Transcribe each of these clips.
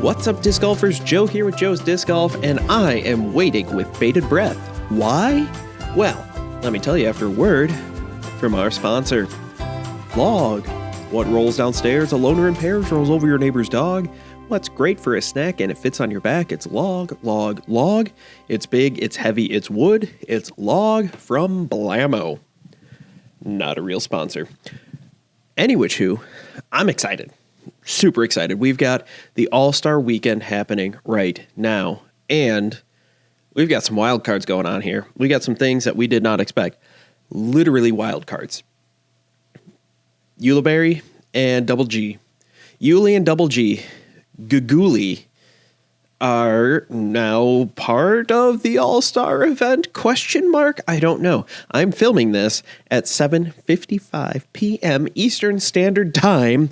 What's up, disc golfers? Joe here with Joe's Disc Golf, and I am waiting with bated breath. Why? Well, let me tell you after a word from our sponsor. Log. What rolls downstairs? A loner in pairs rolls over your neighbor's dog. What's great for a snack and it fits on your back? It's Log, Log, Log. It's big, it's heavy, it's wood. It's Log from Blammo. Not a real sponsor. Anywho, I'm excited. Super excited. We've got the All-Star Weekend happening right now, and we've got some wild cards going on here. We got some things that we did not expect. Literally wild cards. Ulibarri and Double G. Uli and Double G, Guguli, are now part of the All-Star event? ? I don't know. I'm filming this at 7:55 p.m. Eastern Standard Time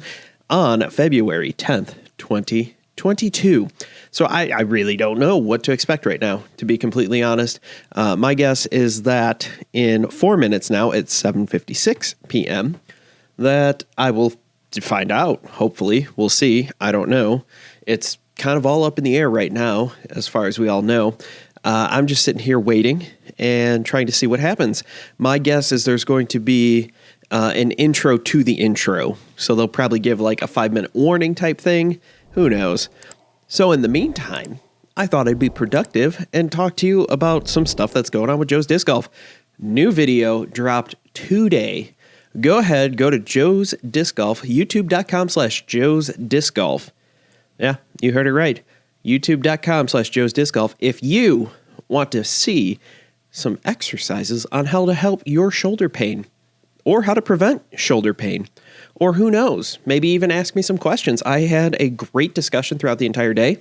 on February 10th, 2022. So I really don't know what to expect right now, to be completely honest. My guess is that in 4 minutes now, at 7:56 p.m., that I will find out. Hopefully, we'll see. I don't know. It's kind of all up in the air right now, as far as we all know. I'm just sitting here waiting and trying to see what happens. My guess is there's going to be an intro to the intro. So they'll probably give like a 5-minute warning type thing. Who knows? So in the meantime, I thought I'd be productive and talk to you about some stuff that's going on with Joe's Disc Golf. New video dropped today. Go ahead, go to Joe's Disc Golf, youtube.com/Joe's Disc Golf. Yeah, you heard it right. youtube.com/Joe's Disc Golf. If you want to see some exercises on how to help your shoulder pain, or how to prevent shoulder pain, or who knows, maybe even ask me some questions. I had a great discussion throughout the entire day,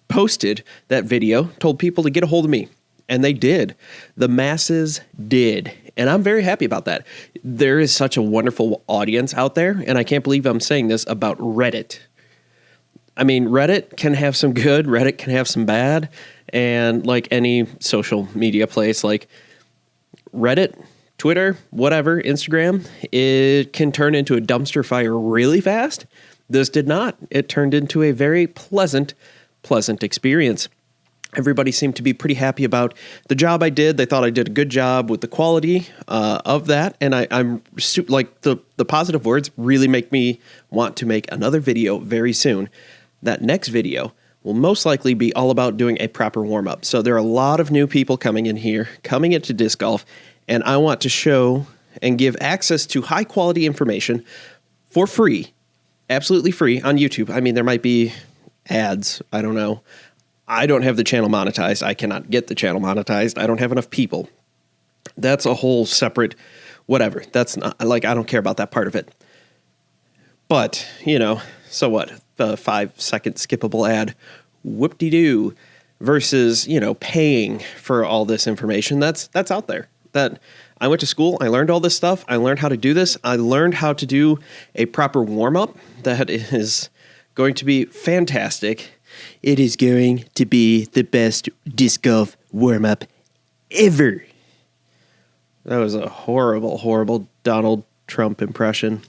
posted that video, told people to get a hold of me, and they did. The masses did, and I'm very happy about that. There is such a wonderful audience out there, and I can't believe I'm saying this about Reddit. I mean, Reddit can have some good, Reddit can have some bad, and like any social media place, like Reddit, Twitter, whatever, Instagram, it can turn into a dumpster fire really fast. This did not. It turned into a very pleasant experience. Everybody seemed to be pretty happy about the job I did. They thought I did a good job with the quality of that. And I'm like the positive words really make me want to make another video very soon. That next video will most likely be all about doing a proper warm-up. So there are a lot of new people coming into disc golf. And I want to show and give access to high-quality information for free, absolutely free, on YouTube. I mean, there might be ads. I don't know. I don't have the channel monetized. I cannot get the channel monetized. I don't have enough people. That's a whole separate whatever. That's not, like, I don't care about that part of it. But, you know, so what? The 5-second skippable ad, whoop-de-doo, versus, you know, paying for all this information. That's out there. That I went to school, I learned all this stuff, I learned how to do this, I learned how to do a proper warm-up that is going to be fantastic. It is going to be the best disc golf warm-up ever. That was a horrible Donald Trump impression.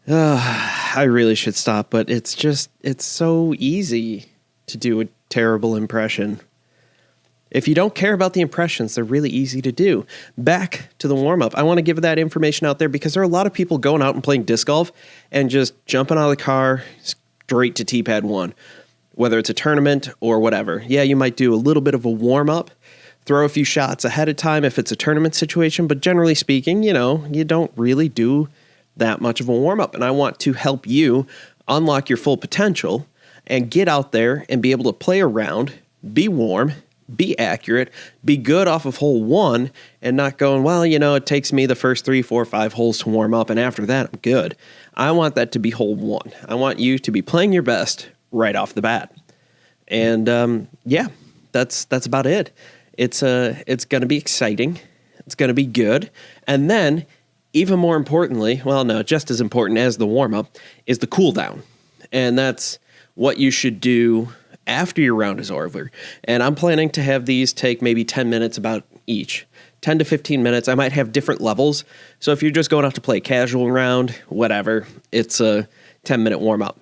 I really should stop, but it's so easy to do a terrible impression. If you don't care about the impressions, they're really easy to do. Back to the warm-up. I want to give that information out there because there are a lot of people going out and playing disc golf and just jumping out of the car straight to T-pad 1, whether it's a tournament or whatever. Yeah, you might do a little bit of a warm-up, throw a few shots ahead of time if it's a tournament situation, but generally speaking, you know, you don't really do that much of a warm-up. And I want to help you unlock your full potential and get out there and be able to play around, be warm, be accurate, be good off of hole 1, and not going, well, you know, it takes me the first 3, 4, 5 holes to warm up, and after that, I'm good. I want that to be hole 1. I want you to be playing your best right off the bat. And, yeah, that's about it. It's going to be exciting. It's going to be good. And then, even more importantly, well, no, just as important as the warm-up, is the cool-down. And that's what you should do after your round is over. And I'm planning to have these take maybe 10 minutes about each. 10 to 15 minutes. I might have different levels. So if you're just going out to play a casual round, whatever, it's a 10-minute warm-up.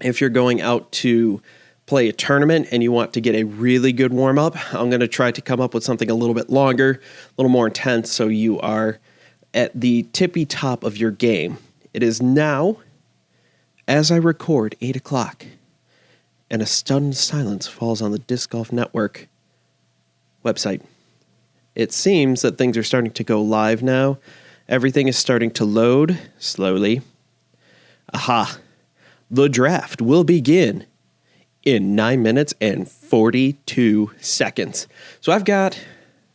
If you're going out to play a tournament and you want to get a really good warm-up, I'm going to try to come up with something a little bit longer, a little more intense, so you are at the tippy top of your game. It is now, as I record, 8 o'clock, and a stunned silence falls on the Disc Golf Network website. It seems that things are starting to go live now. Everything is starting to load slowly. Aha! The draft will begin in 9 minutes and 42 seconds. So I've got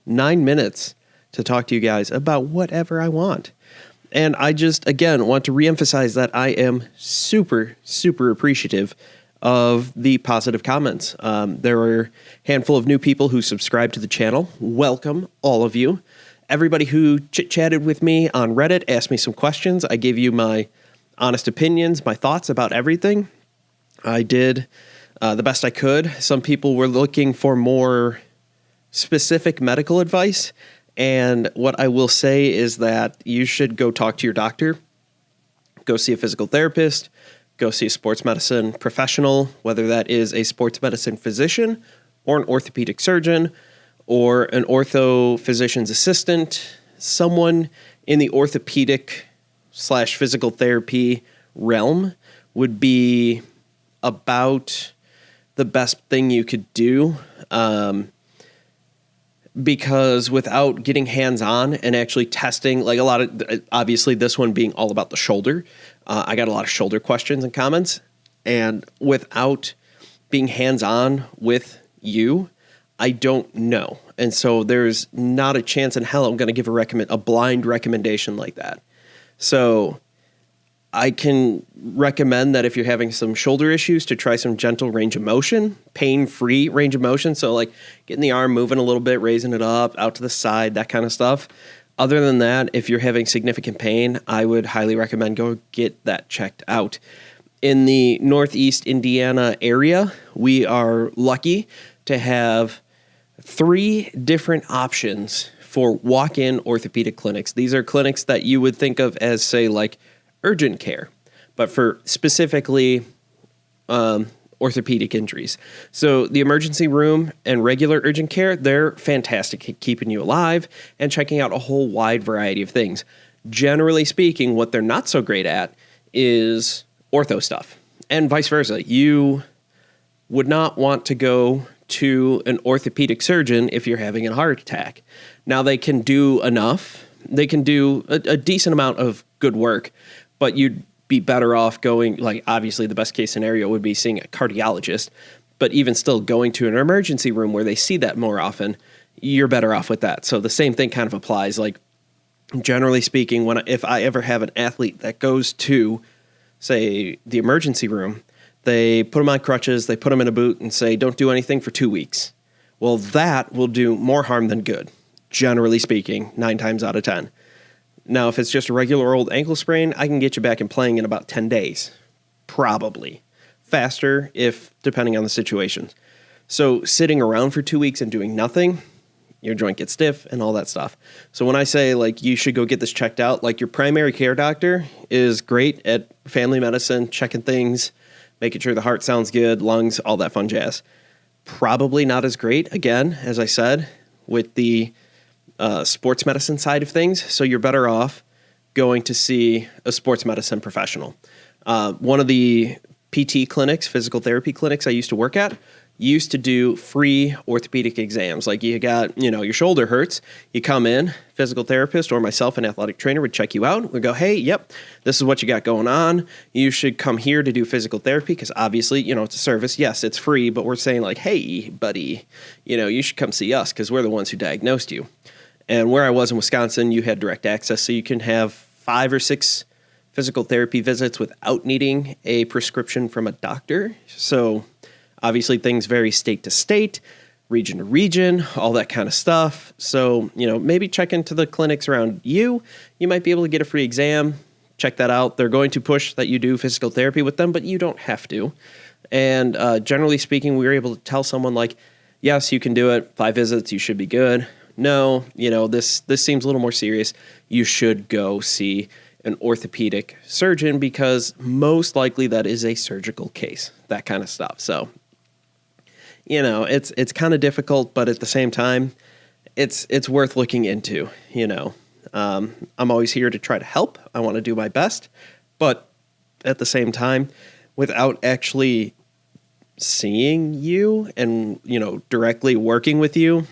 9 minutes to talk to you guys about whatever I want. And I just, again, want to reemphasize that I am super, super appreciative of the positive comments. There were a handful of new people who subscribed to the channel. Welcome, all of you. Everybody who chit-chatted with me on Reddit, asked me some questions. I gave you my honest opinions, my thoughts about everything. I did the best I could. Some people were looking for more specific medical advice. And what I will say is that you should go talk to your doctor, go see a physical therapist, go see a sports medicine professional, whether that is a sports medicine physician or an orthopedic surgeon or an ortho physician's assistant, someone in the orthopedic / physical therapy realm would be about the best thing you could do. Because without getting hands-on and actually testing, like a lot of, obviously this one being all about the shoulder, I got a lot of shoulder questions and comments, and without being hands-on with you, I don't know. And so there's not a chance in hell I'm going to give a blind recommendation like that. So I can recommend that if you're having some shoulder issues to try some gentle range of motion, pain-free range of motion. So like getting the arm moving a little bit, raising it up, out to the side, that kind of stuff. Other than that, if you're having significant pain, I would highly recommend go get that checked out. In the Northeast Indiana area, we are lucky to have 3 different options for walk-in orthopedic clinics. These are clinics that you would think of as, say, like urgent care, but for specifically orthopedic injuries. So the emergency room and regular urgent care, they're fantastic at keeping you alive and checking out a whole wide variety of things. Generally speaking, what they're not so great at is ortho stuff, and vice versa. You would not want to go to an orthopedic surgeon if you're having a heart attack. Now, they can do enough. They can do a decent amount of good work, but you'd be better off going, like, obviously the best case scenario would be seeing a cardiologist, but even still going to an emergency room where they see that more often, you're better off with that. So the same thing kind of applies. Like, generally speaking, if I ever have an athlete that goes to, say, the emergency room, they put them on crutches, they put them in a boot and say, don't do anything for 2 weeks. Well, that will do more harm than good, generally speaking, 9 times out of 10. Now, if it's just a regular old ankle sprain, I can get you back and playing in about 10 days. Probably. Faster, depending on the situation. So sitting around for 2 weeks and doing nothing, your joint gets stiff and all that stuff. So when I say, like, you should go get this checked out, like, your primary care doctor is great at family medicine, checking things, making sure the heart sounds good, lungs, all that fun jazz. Probably not as great, again, as I said, with the sports medicine side of things. So you're better off going to see a sports medicine professional. One of the PT clinics, physical therapy clinics I used to work at, used to do free orthopedic exams. Like, you got, your shoulder hurts, you come in, physical therapist or myself, an athletic trainer, would check you out. We'd go, hey, yep, this is what you got going on. You should come here to do physical therapy because obviously, it's a service. Yes, it's free, but we're saying, like, hey, buddy, you should come see us because we're the ones who diagnosed you. And where I was in Wisconsin, you had direct access, so you can have 5 or 6 physical therapy visits without needing a prescription from a doctor. So obviously things vary state to state, region to region, all that kind of stuff. So, maybe check into the clinics around you. You might be able to get a free exam. Check that out. They're going to push that you do physical therapy with them, but you don't have to. And generally speaking, we were able to tell someone, like, yes, you can do it. 5 visits, you should be good. No, this seems a little more serious. You should go see an orthopedic surgeon because most likely that is a surgical case, that kind of stuff. So, it's kind of difficult, but at the same time, it's worth looking into, I'm always here to try to help. I want to do my best, but at the same time, without actually seeing you and, directly working with you,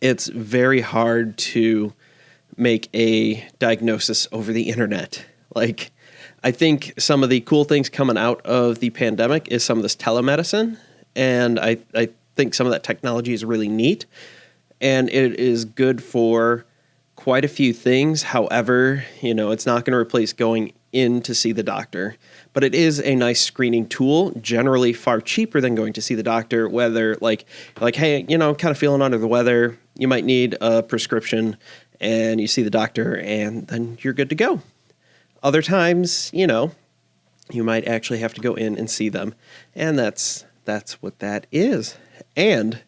it's very hard to make a diagnosis over the internet. Like, I think some of the cool things coming out of the pandemic is some of this telemedicine, and I think some of that technology is really neat, and it is good for quite a few things. However, it's not going to replace going in to see the doctor, but it is a nice screening tool, generally far cheaper than going to see the doctor, whether like, hey, kind of feeling under the weather, you might need a prescription, and you see the doctor, and then you're good to go. Other times, you might actually have to go in and see them, and that's what that is. And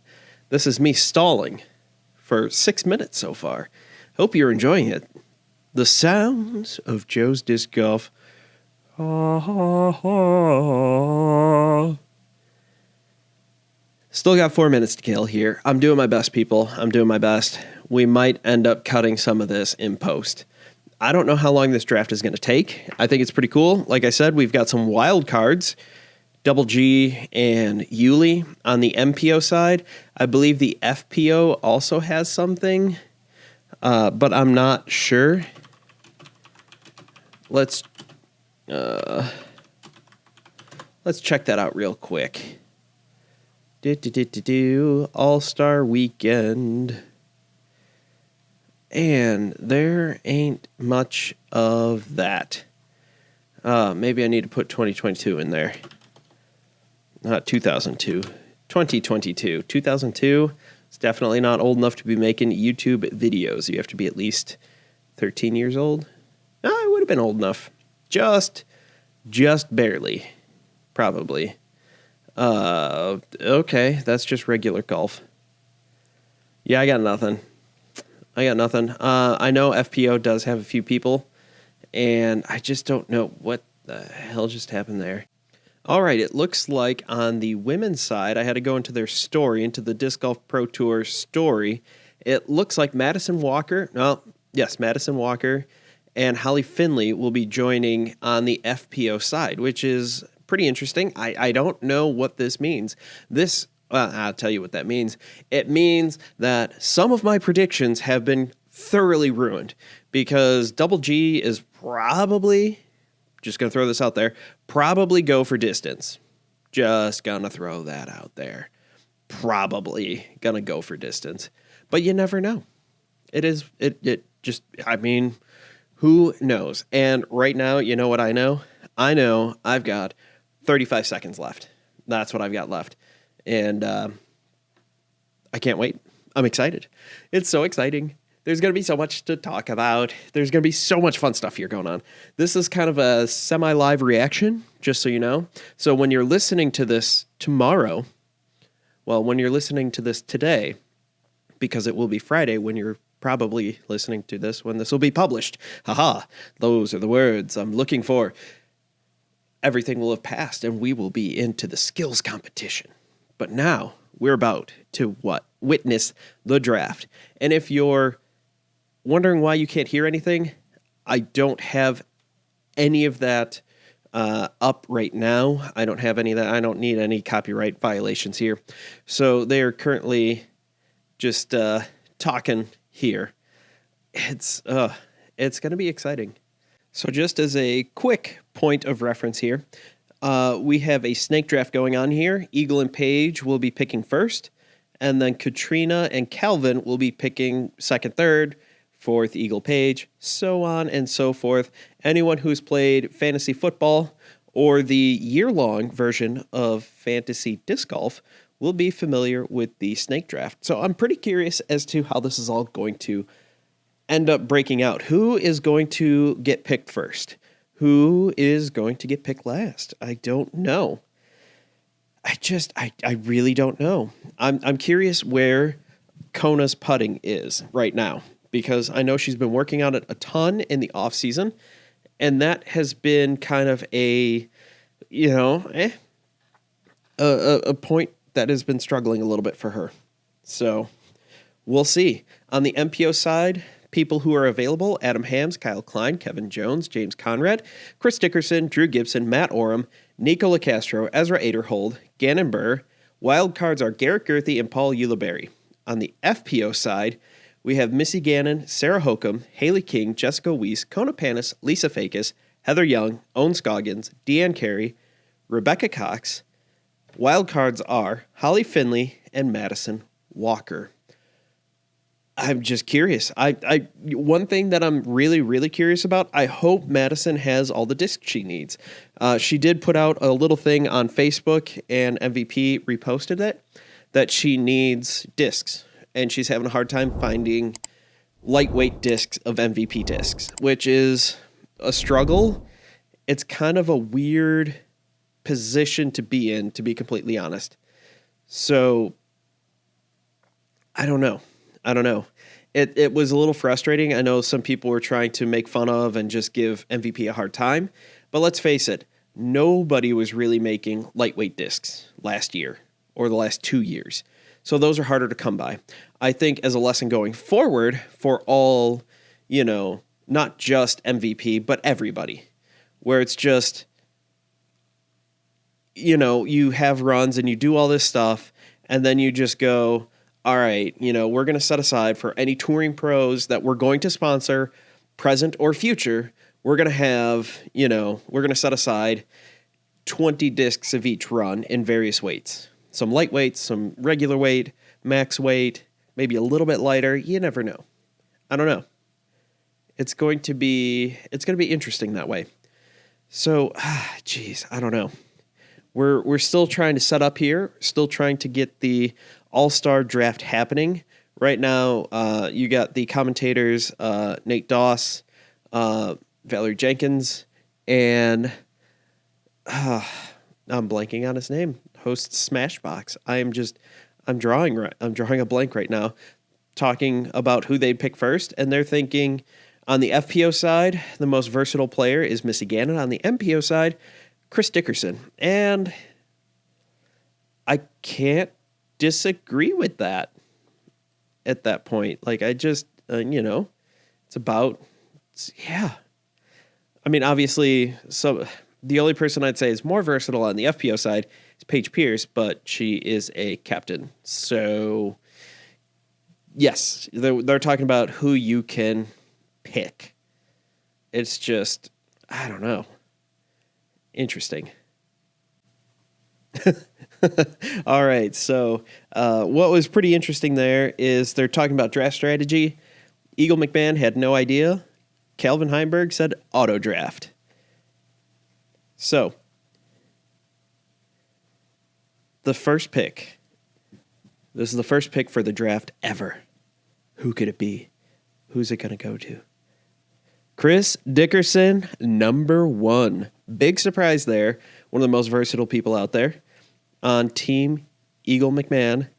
this is me stalling for 6 minutes so far. Hope you're enjoying it. The sounds of Joe's Disc Golf. Still got 4 minutes to kill here. I'm doing my best, people. I'm doing my best. We might end up cutting some of this in post. I don't know how long this draft is going to take. I think it's pretty cool. Like I said, we've got some wild cards. Double G and Yuli on the MPO side. I believe the FPO also has something, but I'm not sure. Let's check that out real quick. All-Star Weekend. And there ain't much of that. Maybe I need to put 2022 in there. Not 2002. 2022. 2002 is definitely not old enough to be making YouTube videos. You have to be at least 13 years old. I would have been old enough. Just barely. Probably. Okay, that's just regular golf. Yeah, I got nothing. I know FPO does have a few people, and I just don't know what the hell just happened there. All right, it looks like on the women's side, I had to go into their story, into the Disc Golf Pro Tour story. It looks like Madison Walker and Holly Finley will be joining on the FPO side, which is pretty interesting. I don't know what this means. I'll tell you what that means. It means that some of my predictions have been thoroughly ruined because Double G is probably, just going to throw this out there, probably go for distance. Just going to throw that out there. Probably going to go for distance. But you never know. Who knows? And right now, you know what I know? I know I've got 35 seconds left. That's what I've got left. And I can't wait. I'm excited. It's so exciting. There's going to be so much to talk about. There's going to be so much fun stuff here going on. This is kind of a semi-live reaction, just so you know. So when you're listening to this tomorrow, when you're listening to this today, because it will be Friday when you're probably listening to this, when this will be published. Haha, those are the words I'm looking for. Everything will have passed and we will be into the skills competition. But now we're about to witness the draft. And if you're wondering why you can't hear anything, I don't have any of that up right now. I don't have any of that. I don't need any copyright violations here. So they are currently just talking here. It's going to be exciting. So just as a quick point of reference here, we have a snake draft going on here. Eagle and Paige will be picking first, and then Katrina and Calvin will be picking second, third, fourth, Eagle, Paige, so on and so forth. Anyone who's played fantasy football or the year-long version of fantasy disc golf will be familiar with the snake draft. So I'm pretty curious as to how this is all going to end up breaking out. Who is going to get picked first? Who is going to get picked last? I don't know. I really don't know. I'm curious where Kona's putting is right now because I know she's been working on it a ton in the off season, and that has been kind of a, a point that has been struggling a little bit for her. So we'll see. On the MPO side, people who are available: Adam Hams, Kyle Klein, Kevin Jones, James Conrad, Chris Dickerson, Drew Gibson, Matt Oram, Nico LaCastro, Ezra Aderhold, Gannon Burr. Wild cards are Garrett Gerthy and Paul Ulibarri. On the FPO side, we have Missy Gannon, Sarah Hokum, Haley King, Jessica Weiss, Kona Panis, Lisa Fakis, Heather Young, Owen Scoggins, Deanne Carey, Rebecca Cox. Wild cards are Holly Finley and Madison Walker. I'm just curious. One thing that I'm really, really curious about, I hope Madison has all the discs she needs. She did put out a little thing on Facebook, and MVP reposted it, that she needs discs, and she's having a hard time finding lightweight discs of MVP discs, which is a struggle. It's kind of a weird position to be in, to be completely honest. So I don't know. It was a little frustrating. I know some people were trying to make fun of and just give MVP a hard time, but let's face it, nobody was really making lightweight discs last year or the last 2 years. So those are harder to come by. I think as a lesson going forward for all, not just MVP, but everybody, where it's just, you have runs and you do all this stuff, and then you just go, all right, we're going to set aside for any touring pros that we're going to sponsor, present or future, we're going to have, we're going to set aside 20 discs of each run in various weights. Some lightweight, some regular weight, max weight, maybe a little bit lighter. You never know. I don't know. It's going to be interesting that way. So, I don't know. We're still trying to set up here, still trying to get the All-Star draft happening. Right now, you got the commentators, Nate Doss, Valerie Jenkins, and I'm blanking on his name, host Smashbox. I'm drawing a blank right now, talking about who they'd pick first, and they're thinking on the FPO side, the most versatile player is Missy Gannon. On the MPO side, Chris Dickerson. And I can't disagree with that at that point. Like, I just, yeah. I mean, obviously, so the only person I'd say is more versatile on the FPO side is Paige Pierce, but she is a captain. So, yes, they're talking about who you can pick. It's just, I don't know. Interesting. All right, so what was pretty interesting there is they're talking about draft strategy. Eagle McMahon had no idea. Calvin Heimberg said auto draft. So, the first pick. This is the first pick for the draft ever. Who could it be? Who's it going to go to? Chris Dickerson, number 1. Big surprise there. One of the most versatile people out there on Team Eagle McMahon.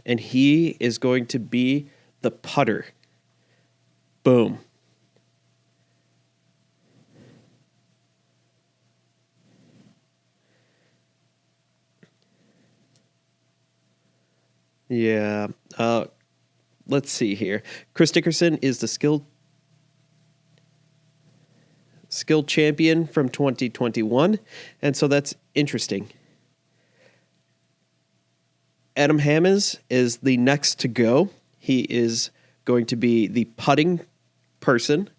And he is going to be the putter. Boom. Yeah. Let's see here. Chris Dickerson is the skilled champion from 2021, and so that's interesting. Adam Hammes is the next to go. He is going to be the putting person,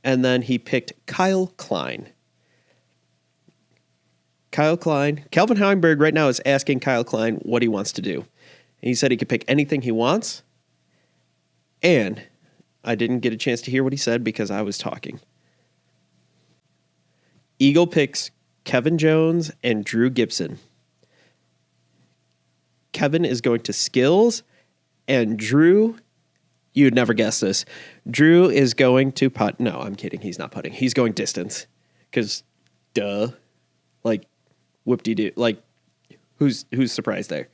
and then he picked Kyle Klein. Calvin Heimberg right now is asking Kyle Klein what he wants to do. And he said he could pick anything he wants, and I didn't get a chance to hear what he said because I was talking. Eagle picks Kevin Jones and Drew Gibson. Kevin is going to skills, and Drew, you'd never guess this, Drew is going to putt. No, I'm kidding. He's not putting. He's going distance. Because, duh. Like, whoop-de-doo. Like, who's surprised there?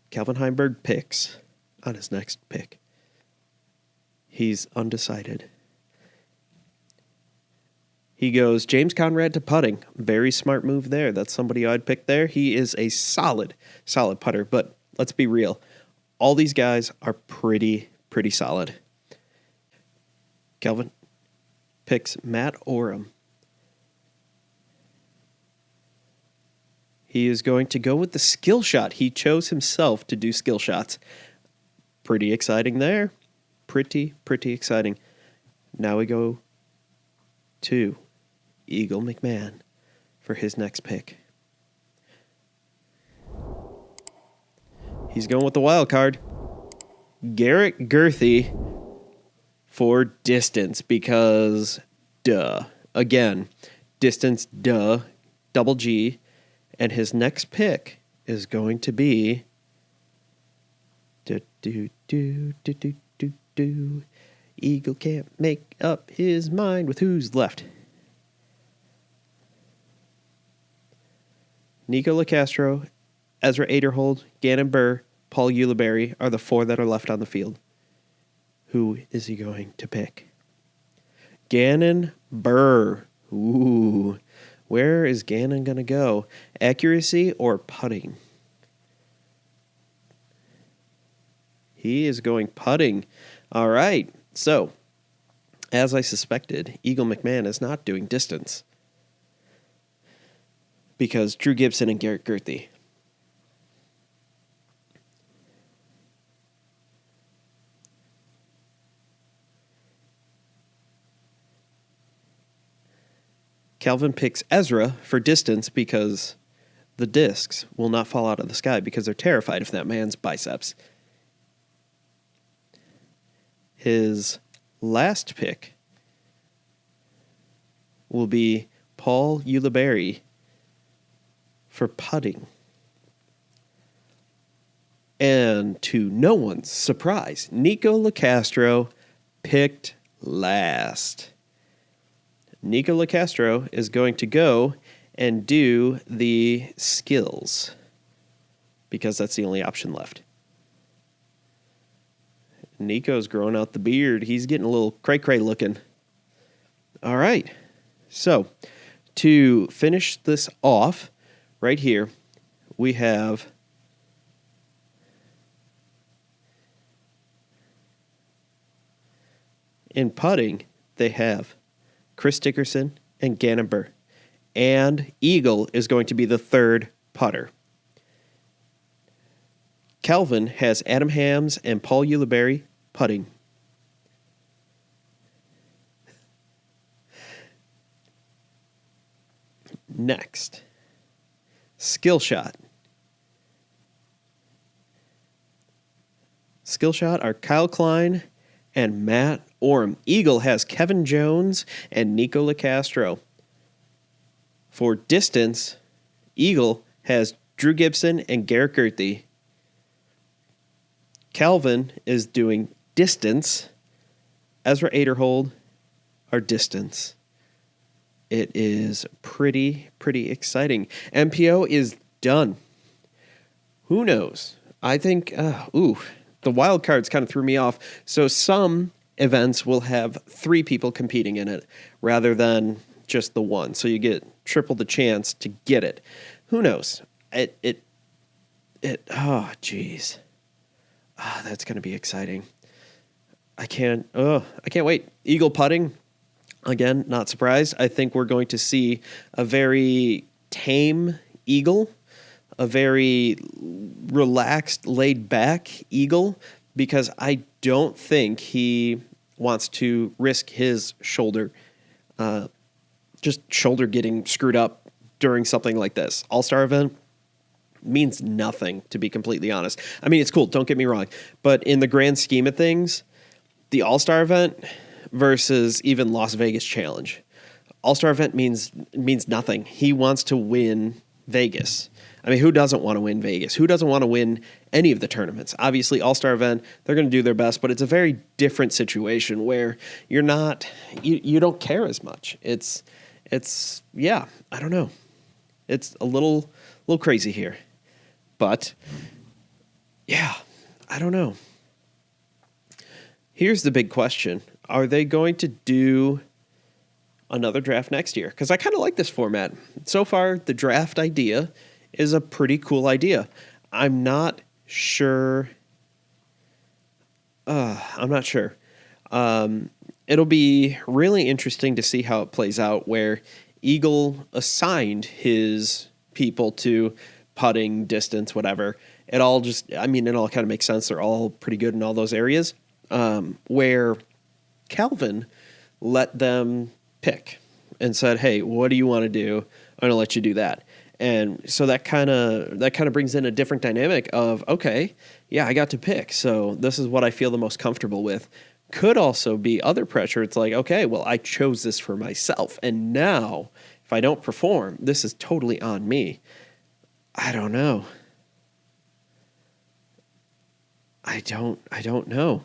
Calvin Heimberg picks on his next pick. He's undecided. He goes James Conrad to putting. Very smart move there. That's somebody I'd pick there. He is a solid putter. But let's be real. All these guys are pretty solid. Kelvin picks Matt Oram. He is going to go with the skill shot. He chose himself to do skill shots. Pretty exciting there. Pretty exciting. Now we go to Eagle McMahon for his next pick. He's going with the wild card. Garrett Gurthie for distance because, duh. Again, distance, duh. Double G. And his next pick is going to be... Eagle can't make up his mind with who's left. Nico LaCastro, Ezra Aderhold, Gannon Burr, Paul Ulibarri are the four that are left on the field. Who is he going to pick? Gannon Burr. Ooh. Where is Gannon going to go? Accuracy or putting? He is going putting. All right. So, as I suspected, Eagle McMahon is not doing distance. Because Drew Gibson and Garrett Gurthie. Calvin picks Ezra for distance because the discs will not fall out of the sky because they're terrified of that man's biceps. His last pick will be Paul Ulibarri for putting. And to no one's surprise, Nico LaCastro picked last. Nico LaCastro is going to go and do the skills because that's the only option left. Nico's growing out the beard. He's getting a little cray-cray looking. All right. So, to finish this off, right here, we have in putting, they have Chris Dickerson and Gannon Burr. And Eagle is going to be the third putter. Calvin has Adam Hams and Paul Ulibarri putting. Next, skill shot. Skill shot are Kyle Klein and Matt Oram. Eagle has Kevin Jones and Nico LaCastro. For distance, Eagle has Drew Gibson and Garrett Gurthie. Calvin is doing distance. Ezra Aderhold are distance. It is pretty exciting. MPO is done. Who knows? I think, the wild cards kind of threw me off. So some events will have 3 people competing in it rather than just the one. So you get triple the chance to get it. Who knows? Geez. That's going to be exciting. I can't wait. Eagle putting. Again, not surprised. I think we're going to see a very tame eagle, a very relaxed, laid-back eagle, because I don't think he wants to risk his shoulder getting screwed up during something like this. All-Star event means nothing, to be completely honest. I mean, it's cool, don't get me wrong, but in the grand scheme of things, the All-Star event versus even Las Vegas Challenge. All-Star event means nothing. He wants to win Vegas. I mean, who doesn't want to win Vegas? Who doesn't want to win any of the tournaments? Obviously, All-Star event, they're going to do their best, but it's a very different situation where you don't care as much. It's I don't know. It's a little crazy here. But Yeah, I don't know. Here's the big question. Are they going to do another draft next year? Because I kind of like this format. So far, the draft idea is a pretty cool idea. I'm not sure. I'm not sure. It'll be really interesting to see how it plays out, where Eagle assigned his people to putting, distance, whatever. It all kind of makes sense. They're all pretty good in all those areas. Where Calvin let them pick and said, "Hey, what do you want to do? I'm going to let you do that." And so that kind of brings in a different dynamic of, okay, yeah, I got to pick. So this is what I feel the most comfortable with. Could also be other pressure. It's like, okay, well, I chose this for myself. And now if I don't perform, this is totally on me. I don't know. I don't know.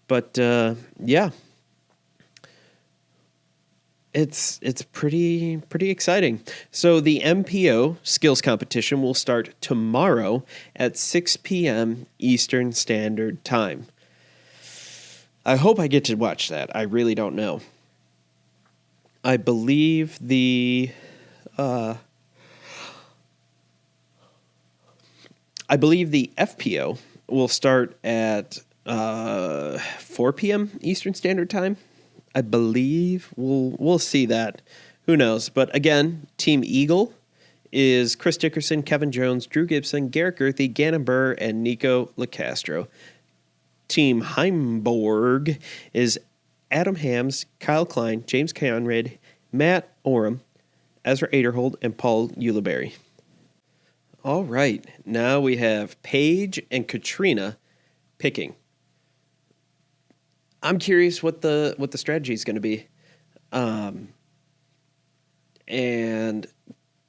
But yeah. It's pretty exciting. So the MPO skills competition will start tomorrow at 6 p.m. Eastern Standard Time. I hope I get to watch that. I really don't know. I believe the FPO will start at 4 p.m. Eastern Standard Time. I believe we'll see that. Who knows? But again, Team Eagle is Chris Dickerson, Kevin Jones, Drew Gibson, Garrett Gerthy, Gannon Burr, and Nico LaCastro. Team Heimborg is Adam Hams, Kyle Klein, James Conrad, Matt Oram, Ezra Aderhold, and Paul Ulibarri. All right, now we have Paige and Katrina picking. I'm curious what the strategy is going to be. And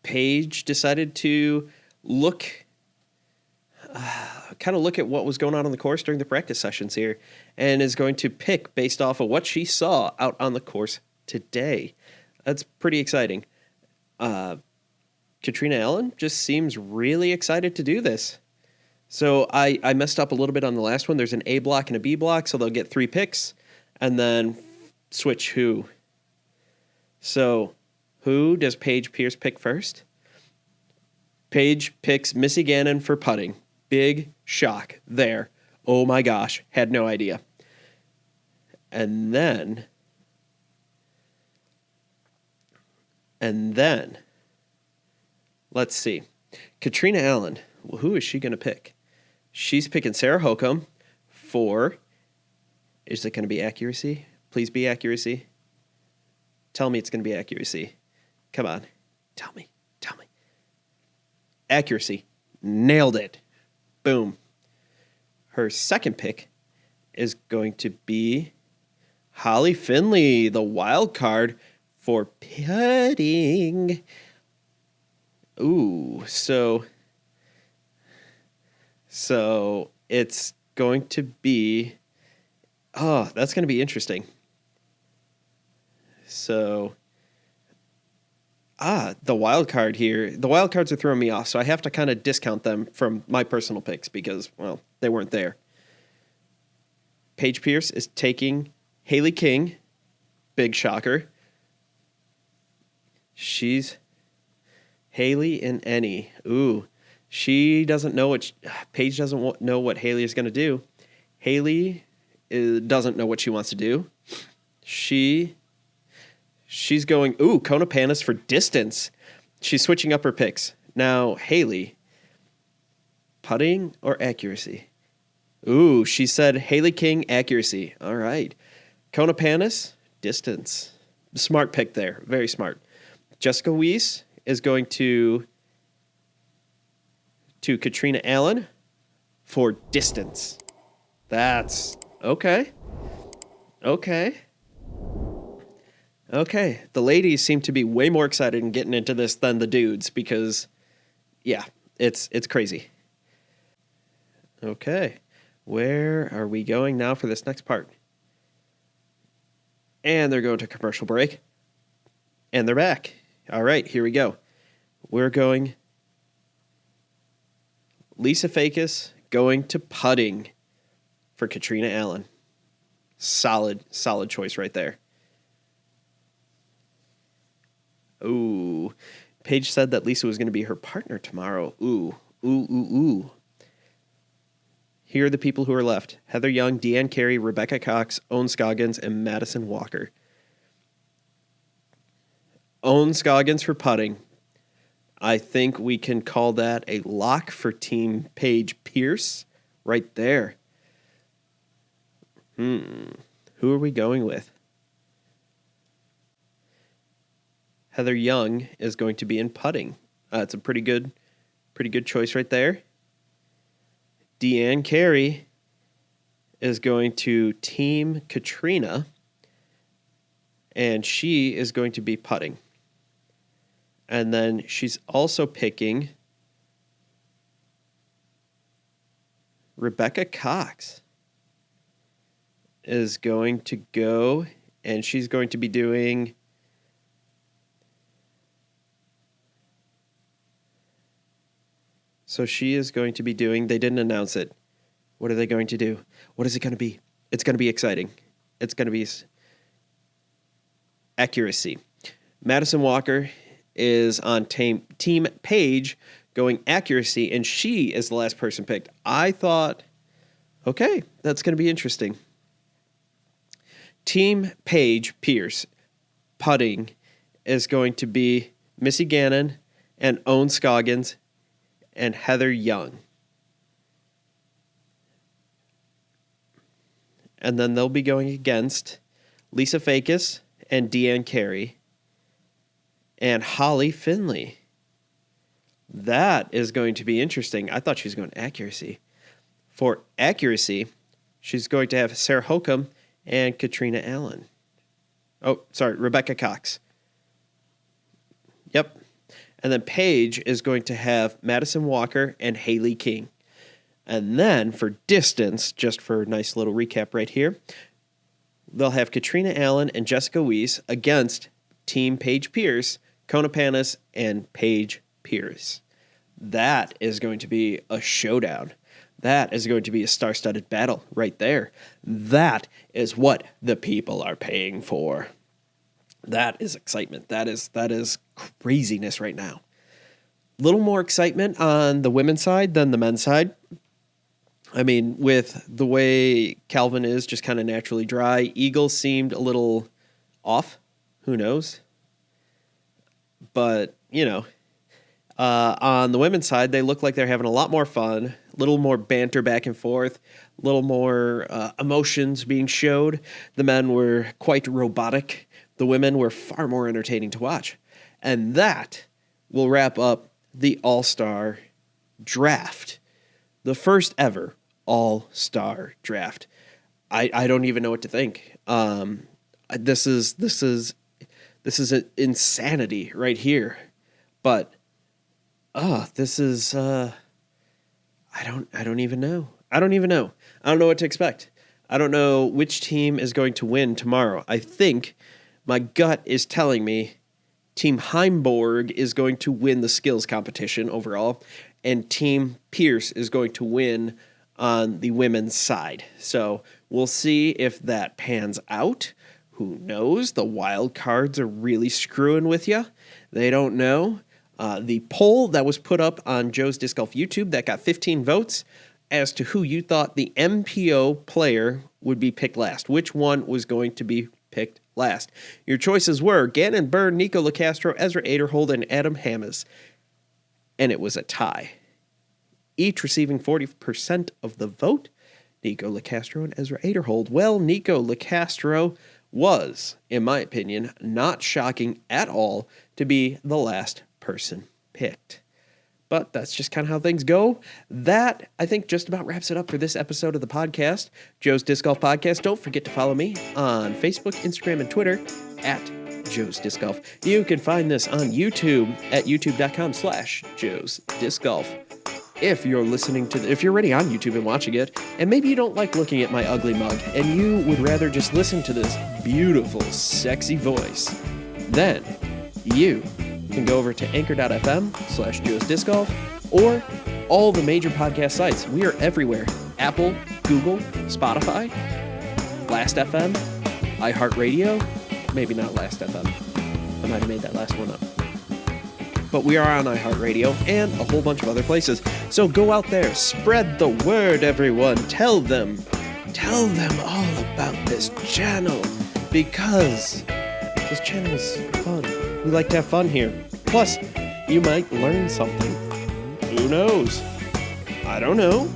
Paige decided to look at what was going on the course during the practice sessions here, and is going to pick based off of what she saw out on the course today. That's pretty exciting. Katrina Allen just seems really excited to do this. So I messed up a little bit on the last one. There's an A block and a B block, so they'll get 3 picks, and then switch who. So who does Paige Pierce pick first? Paige picks Missy Gannon for putting. Big shock there. Oh my gosh, had no idea. And then, let's see. Katrina Allen, well, who is she going to pick? She's picking Sarah Holcomb for, is it going to be accuracy? Please be accuracy. Tell me it's going to be accuracy. Come on. Tell me. Accuracy. Nailed it. Boom. Her second pick is going to be Holly Finley, the wild card for putting. Ooh, so it's going to be, that's going to be interesting. So, the wild card here, the wild cards are throwing me off, so I have to kind of discount them from my personal picks because, well, they weren't there. Paige Pierce is taking Haley King. Big shocker. She's Haley and Annie. Ooh, she doesn't know Paige doesn't know what Haley is going to do. Haley doesn't know what she wants to do. She's going, Kona Panis for distance. She's switching up her picks. Now, Haley, putting or accuracy? Ooh, she said Haley King, accuracy. All right. Kona Panis, distance. Smart pick there. Very smart. Jessica Weiss is going to Katrina Allen for distance. That's okay. Okay. The ladies seem to be way more excited in getting into this than the dudes because, yeah, it's crazy. Okay. Where are we going now for this next part? And they're going to commercial break. And they're back. All right, here we go. We're going Lisa Fakis, going to putting for Katrina Allen. Solid choice right there. Ooh. Paige said that Lisa was going to be her partner tomorrow. Ooh. Here are the people who are left. Heather Young, Deanne Carey, Rebecca Cox, Owen Scoggins, and Madison Walker. Owen Scoggins for putting. I think we can call that a lock for Team Paige Pierce right there. Who are we going with? Heather Young is going to be in putting. It's a pretty good choice right there. Deanne Carey is going to Team Katrina, and she is going to be putting. And then she's also picking Rebecca Cox is going to go, and she's going to be doing So she is going to be doing, they didn't announce it. What are they going to do? What is it going to be? It's going to be exciting. It's going to be accuracy. Madison Walker is on Team Paige going accuracy, and she is the last person picked. I thought, okay, that's going to be interesting. Team Paige Pierce putting is going to be Missy Gannon and Owen Scoggins and Heather Young. And then they'll be going against Lisa Fakis and Deanne Carey and Holly Finley. That is going to be interesting. I thought she was going accuracy. For accuracy, she's going to have Sarah Hokum and Katrina Allen. Oh, sorry, Rebecca Cox. Yep. And then Paige is going to have Madison Walker and Haley King. And then for distance, just for a nice little recap right here, they'll have Katrina Allen and Jessica Weiss against Team Paige Pierce, Kona Panis, and Paige Pierce. That is going to be a showdown. That is going to be a star-studded battle right there. That is what the people are paying for. That is excitement. That is craziness right now. A little more excitement on the women's side than the men's side. I mean, with the way Calvin is just kind of naturally dry, Eagle seemed a little off. Who knows? But, on the women's side, they look like they're having a lot more fun, a little more banter back and forth, a little more emotions being showed. The men were quite robotic. The women were far more entertaining to watch. And that will wrap up the All-Star draft. The first ever All-Star draft. I don't even know what to think. This is an insanity right here. But this is I don't even know. I don't know what to expect. I don't know which team is going to win tomorrow. I think my gut is telling me Team Heimborg is going to win the skills competition overall, and Team Pierce is going to win on the women's side. So we'll see if that pans out. Who knows? The wild cards are really screwing with you. They don't know. The poll that was put up on Joe's Disc Golf YouTube that got 15 votes as to who you thought the MPO player would be picked last. Which one was going to be picked last? Your choices were Gannon Byrne, Nico LeCastro, Ezra Aderhold, and Adam Hammes. And it was a tie. Each receiving 40% of the vote. Nico LeCastro and Ezra Aderhold. Well, Nico LeCastro was, in my opinion, not shocking at all to be the last person picked. But that's just kind of how things go. That, I think, just about wraps it up for this episode of the podcast, Joe's Disc Golf Podcast. Don't forget to follow me on Facebook, Instagram, and Twitter at Joe's Disc Golf. You can find this on YouTube at youtube.com/Joe's Disc Golf. If you're listening to if you're already on YouTube and watching it, and maybe you don't like looking at my ugly mug, and you would rather just listen to this beautiful, sexy voice, then you can go over to anchor.fm/Joe's Disc Golf, or all the major podcast sites. We are everywhere. Apple, Google, Spotify, Last.fm, iHeartRadio. Maybe not Last.fm. I might have made that last one up. But we are on iHeartRadio and a whole bunch of other places. So go out there, spread the word, everyone. Tell them all about this channel, because this channel's fun. We like to have fun here. Plus, you might learn something. Who knows? I don't know.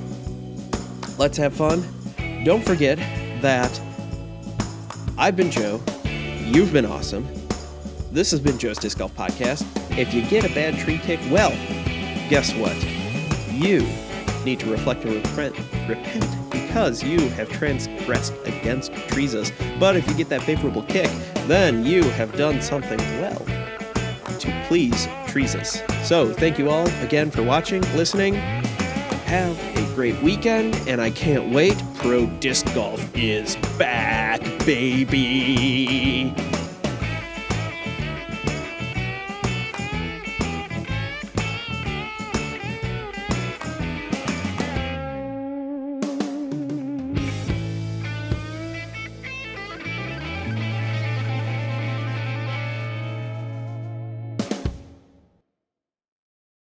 Let's have fun. Don't forget that I've been Joe. You've been awesome. This has been Joe's Disc Golf Podcast. If you get a bad tree kick, well, guess what? You need to reflect and repent because you have transgressed against Jesus. But if you get that favorable kick, then you have done something well to please Jesus. So thank you all again for watching, listening. Have a great weekend, and I can't wait. Pro Disc Golf is back, baby.